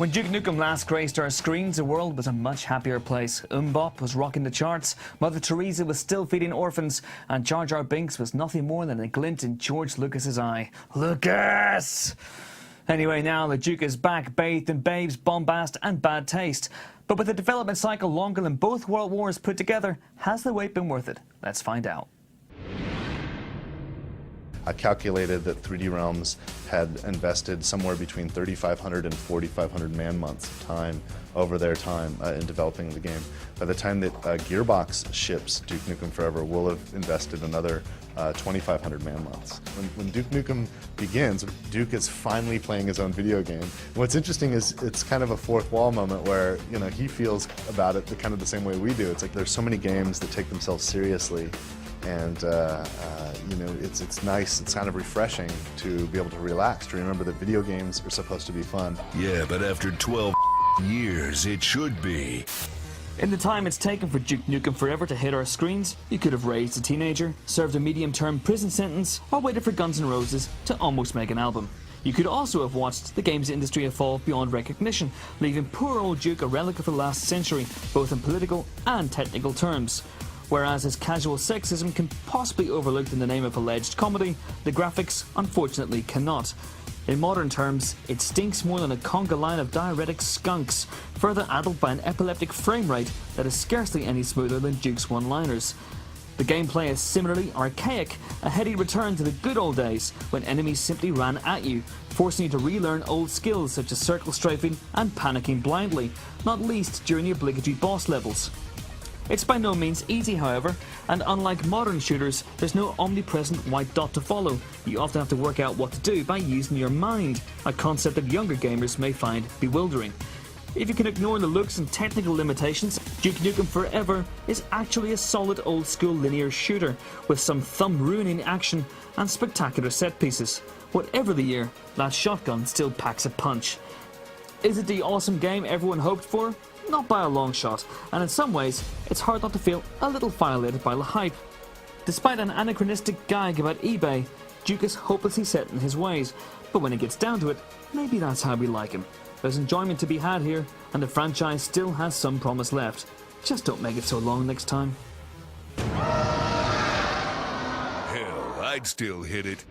When Duke Nukem last graced our screens, the world was a much happier place. Bop was rocking the charts, Mother Teresa was still feeding orphans, and Jar Jar Binks was nothing more than a glint in George Lucas's eye. Lucas! Anyway, now the Duke is back, bathed in babes, bombast and bad taste. But with a development cycle longer than both world wars put together, has the wait been worth it? Let's find out. I calculated that 3D Realms had invested somewhere between 3,500 and 4,500 man-months of time over their time in developing the game. By the time that Gearbox ships Duke Nukem Forever, we'll have invested another 2,500 man-months. When Duke Nukem begins, Duke is finally playing his own video game. What's interesting is it's kind of a fourth wall moment where, you know, he feels about it kind of the same way we do. It's like there's so many games that take themselves seriously, and you know, it's nice, it's kind of refreshing to be able to relax, to remember that video games are supposed to be fun. Yeah, but after 12 years, it should be. In the time it's taken for Duke Nukem Forever to hit our screens, you could have raised a teenager, served a medium-term prison sentence, or waited for Guns N' Roses to almost make an album. You could also have watched the games industry evolve beyond recognition, leaving poor old Duke a relic of the last century, both in political and technical terms. Whereas his casual sexism can possibly be overlooked in the name of alleged comedy, the graphics unfortunately cannot. In modern terms, it stinks more than a conga line of diuretic skunks, further addled by an epileptic frame rate that is scarcely any smoother than Duke's one-liners. The gameplay is similarly archaic, a heady return to the good old days when enemies simply ran at you, forcing you to relearn old skills such as circle strafing and panicking blindly, not least during the obligatory boss levels. It's by no means easy, however, and unlike modern shooters, there's no omnipresent white dot to follow. You often have to work out what to do by using your mind, a concept that younger gamers may find bewildering. If you can ignore the looks and technical limitations, Duke Nukem Forever is actually a solid old-school linear shooter, with some thumb-ruining action and spectacular set-pieces. Whatever the year, that shotgun still packs a punch. Is it the awesome game everyone hoped for? Not by a long shot, and in some ways, it's hard not to feel a little violated by the hype. Despite an anachronistic gag about eBay, Duke is hopelessly set in his ways, but when it gets down to it, maybe that's how we like him. There's enjoyment to be had here, and the franchise still has some promise left. Just don't make it so long next time. Hell, I'd still hit it.